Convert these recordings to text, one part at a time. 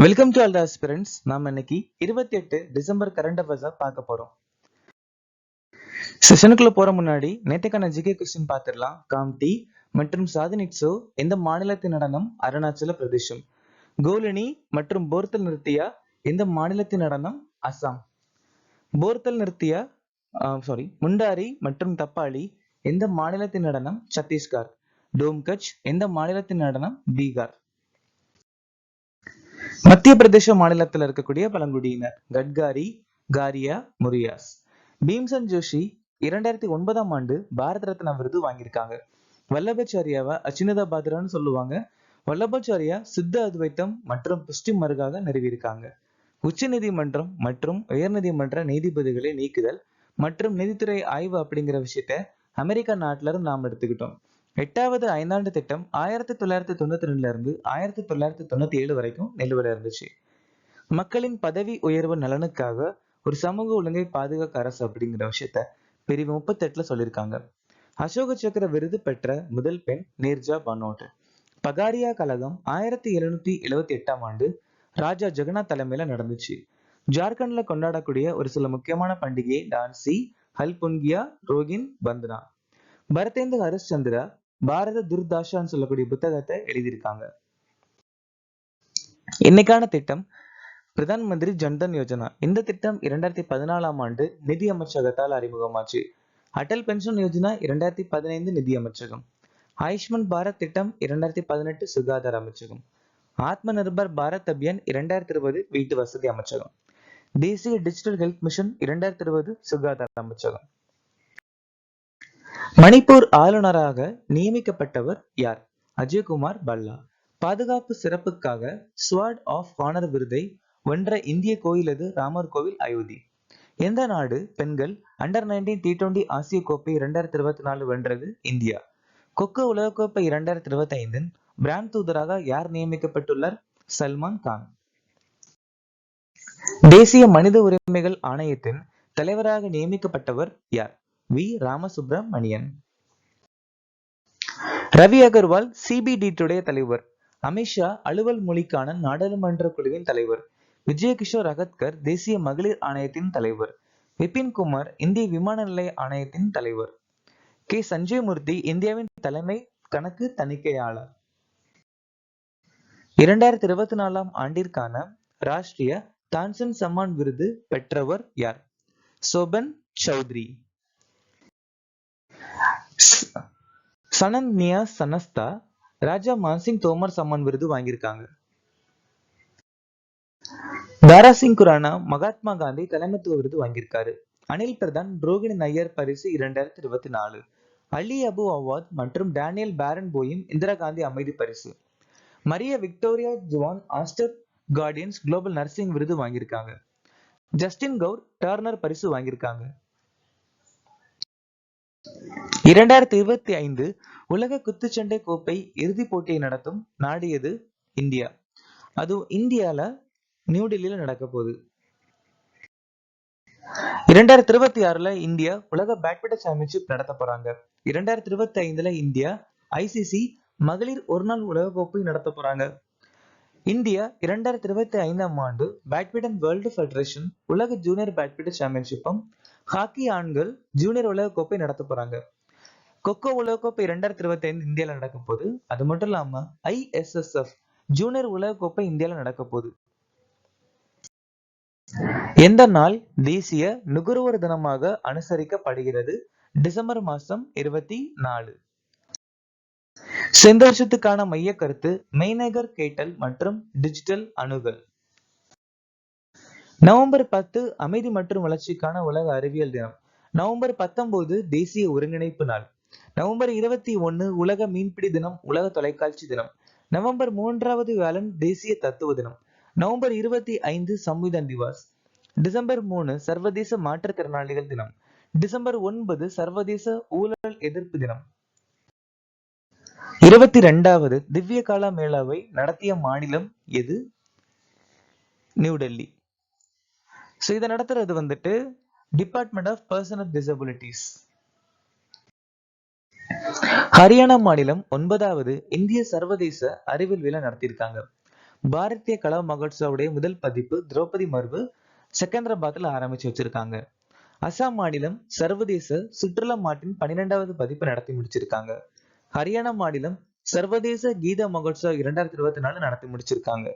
Welcome to all the aspirants. நாம இன்னைக்கு 28 December current அஃபேர்ஸை பார்க்க போறோம். செஷனுக்குள்ள போற முன்னாடி நேற்றுக்கான ஜிகே கொஸ்டின் பார்த்துடலாம். காம்டி மற்றும் சாதனிட்சோ எந்த மாநிலத்தின் நடனம்? அருணாச்சல பிரதேசம். கோலினி மற்றும் போர்த்தல் நிறுத்தியா எந்த மாநிலத்தின் நடனம்? அசாம். போர்த்தல் நிறுத்தியா முண்டாரி மற்றும் தப்பாளி எந்த மாநிலத்தின் நடனம்? சத்தீஸ்கர். டோம்கச் எந்த மாநிலத்தின் நடனம்? பீகார். மத்திய பிரதேச மாநிலத்தில் இருக்கக்கூடிய பழங்குடியினர் கட்காரி, காரியா, முரியாஸ். பீம்சன் ஜோஷி 2009ஆம் ஆண்டு பாரத ரத்னா விருது வாங்கியிருக்காங்க. வல்லபாச்சாரியாவை அச்சினதா பாத்திரான்னு சொல்லுவாங்க. வல்லபாச்சாரியா சித்த அத்வைத்தம் மற்றும் புஷ்டி மருகாக நிறுவியிருக்காங்க. உச்ச நீதிமன்றம் மற்றும் உயர்நீதிமன்ற நீதிபதிகளை நீக்குதல் மற்றும் நீதித்துறை ஆய்வு அப்படிங்கிற விஷயத்த அமெரிக்கா நாட்டில இருந்து நாம் எடுத்துக்கிட்டோம். 8வது ஐந்தாண்டு திட்டம் 1992 இருந்து 1997 வரைக்கும் நிலுவையில் இருந்துச்சு. மக்களின் பதவி உயர்வு நலனுக்காக ஒரு சமூக ஒழுங்கை பாதுகாக்க அரசு அப்படிங்கிற விஷயத்த பிரிவு 38 சொல்லியிருக்காங்க. அசோக சக்கர விருது பெற்ற முதல் பெண் நீர்ஜா பனோட். பகாரியா கழகம் 1778ஆம் ஆண்டு ராஜா ஜெகநாத் தலைமையில நடந்துச்சு. ஜார்க்கண்ட்ல கொண்டாடக்கூடிய ஒரு சில முக்கியமான பண்டிகை டான்சி, ஹல்புன்கியா, ரோகின் பந்தனா. பரதேந்து ஹரிஷ்சந்திரா பாரத துர்தாஷான்னு சொல்லக்கூடிய புத்தகத்தை எழுதியிருக்காங்க. இன்னைக்கான திட்டம் பிரதான் மந்திரி ஜன்தன் யோஜனா. இந்த திட்டம் 2014ஆம் ஆண்டு நிதி அமைச்சகத்தால் அறிமுகமாச்சு. அடல் பென்ஷன் யோஜனா 2015 நிதி அமைச்சகம். ஆயுஷ்மான் பாரத் திட்டம் 2018 சுகாதார அமைச்சகம். ஆத்ம நிர்பர் பாரத் அபியான் 2020 வீட்டு வசதி அமைச்சகம். தேசிய டிஜிட்டல் ஹெல்த் மிஷன் 2020 சுகாதார அமைச்சகம். மணிப்பூர் ஆளுநராக நியமிக்கப்பட்டவர் யார்? அஜய்குமார் பல்லா. பாதுகாப்பு சிறப்புக்காக ஸ்வார்ட் ஆஃப் ஆனர் விருதை வென்ற இந்திய கோயில் எது? ராமர் கோவில், அயோத்தி. எந்த நாடு பெண்கள் அண்டர் 19 T20 ஆசிய கோப்பை 2024 வென்றது? இந்தியா. கொக்கோ உலகக்கோப்பை 2025 பிராண்ட் தூதராக யார் நியமிக்கப்பட்டுள்ளார்? சல்மான் கான். தேசிய மனித உரிமைகள் ஆணையத்தின் தலைவராக நியமிக்கப்பட்டவர் யார்? வி ராமசுப்ரமணியன். ரவி அகர்வால் சிபிடிடைய தலைவர். அமித்ஷா அலுவல் மொழிக்கான நாடாளுமன்ற குழுவின் தலைவர். விஜயகிஷோர் அகத்கர் தேசிய மகளிர் ஆணையத்தின் தலைவர். விபின் குமார் இந்திய விமான நிலைய ஆணையத்தின் தலைவர். கே சஞ்சய் மூர்த்தி இந்தியாவின் தலைமை கணக்கு தணிக்கையாளர். 2024ஆம் ஆண்டிற்கான ராஷ்டிரிய தான்சன் சம்மான் விருது பெற்றவர் யார்? சோபன் சௌத்ரி. சனந்த் நியாஸ் சனஸ்தா ராஜா மான்சிங் தோமர் சம்மான் விருது வாங்கியிருக்காங்க. தாராசிங் குரானா மகாத்மா காந்தி தலைமைத்துவ விருது வாங்கியிருக்காரு. அனில் பிரதான் ரோகிணி நையர் பரிசு 2024. அலி அபு அவாத் மற்றும் டேனியல் பேரன் போயும் இந்திரா காந்தி அமைதி பரிசு. Maria Victoria Juan Aster Guardians Global Nursing விருது வாங்கியிருக்காங்க. ஜஸ்டின் கவுர் டர்னர் பரிசு வாங்கியிருக்காங்க. 2025 உலக குத்துச்சண்டை கோப்பை இறுதிப் போட்டியை நடத்தும் நாடு எது? இந்தியா. அதுவும் இந்தியால நியூ டெல்லியில நடக்க போகுது. 2026ல இந்தியா உலக பேட்மிண்டன் சாம்பியன்ஷிப் நடத்த போறாங்க. 2025ல இந்தியா ஐசிசி மகளிர் ஒருநாள் உலக கோப்பை நடத்த போறாங்க. இந்தியா 2025ஆம் ஆண்டு பேட்மிண்டன் வேர்ல்டு ஃபெடரேஷன் உலக ஜூனியர் பேட்மிண்டன் சாம்பியன்ஷிப்பும் ஹாக்கி ஆண்கள் ஜூனியர் உலக கோப்பை நடத்த போறாங்க. கொக்கோ உலகக்கோப்பை 2025 இந்தியால நடக்க போகுது. அது மட்டும் இல்லாம ISSF ஜூனியர் உலகக்கோப்பை இந்தியால நடக்க போகுது. எந்த நாள் தேசிய நுகர்வோர் தினமாக அனுசரிக்கப்படுகிறது? டிசம்பர் மாசம் 24. சென்ற வருஷத்துக்கான மைய கருத்து மெய்நிகர் கேட்டல் மற்றும் டிஜிட்டல் அணுகல். நவம்பர் 10 அமைதி மற்றும் வளர்ச்சிக்கான உலக அறிவியல் தினம். நவம்பர் 19 தேசிய ஒருங்கிணைப்பு நாள். நவம்பர் 21 உலக மீன்பிடி தினம், உலக தொலைக்காட்சி தினம். நவம்பர் 3வது வியாழன் தேசிய தத்துவ தினம். நவம்பர் 25 சம்விதான் திவாஸ். டிசம்பர் 3 சர்வதேச மாற்றுத்திறனாளிகள் தினம். டிசம்பர் 9 சர்வதேச ஊழல் எதிர்ப்பு தினம். 22வது திவ்ய காலா மேளாவை நடத்திய மாநிலம் எது? நியூ டெல்லி. இதை நடத்துறது department of person with disabilities. Haryana மாநிலம் 9வது இந்திய சர்வதேச அறிவியல் விழா நடத்தியிருக்காங்க. பாரதிய கலா மகோத்சவுடைய முதல் பதிப்பு திரௌபதி மர்வு செகந்திராபாத்ல ஆரம்பிச்சு வச்சிருக்காங்க. அசாம் மாநிலம் சர்வதேச சுற்றுலா மாட்டின் 12வது பதிப்பு நடத்தி முடிச்சிருக்காங்க. ஹரியானா மாநிலம் சர்வதேச கீத மகோத்சவ் 2024 நடத்தி முடிச்சிருக்காங்க.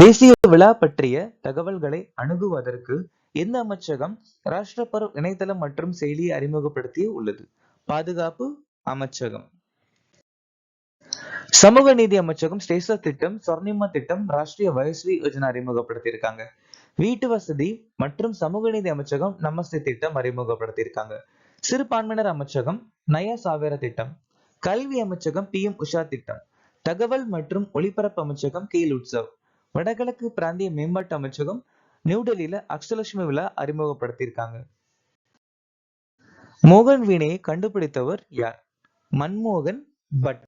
தேசிய விழா பற்றிய தகவல்களை அணுகுவதற்கு எந்த அமைச்சகம் ராஷ்டிர பர்வ் இணையதளம் மற்றும் செயலியை அறிமுகப்படுத்தி உள்ளது? பாதுகாப்பு அமைச்சகம். சமூக நீதி அமைச்சகம் ஸ்ரேஷா திட்டம், சொர்ணிமா திட்டம், ராஷ்டிரிய வயஸ்ரீ யோஜனா அறிமுகப்படுத்தியிருக்காங்க. வீட்டு வசதி மற்றும் சமூக நீதி அமைச்சகம் நமஸ்தே திட்டம் அறிமுகப்படுத்தியிருக்காங்க. சிறுபான்மையினர் அமைச்சகம் நயா சாவேரா திட்டம். கல்வி அமைச்சகம் PM உஷா திட்டம். தகவல் மற்றும் ஒலிபரப்பு அமைச்சகம் கேல் உற்சவ். வடகிழக்கு பிராந்திய மேம்பாட்டு அமைச்சகம் நியூ டெல்லியில அக்ஷலட்சுமி விழா அறிமுகப்படுத்தியிருக்காங்க. மோகன் வீணையை கண்டுபிடித்தவர் யார்? மன்மோகன் பட்.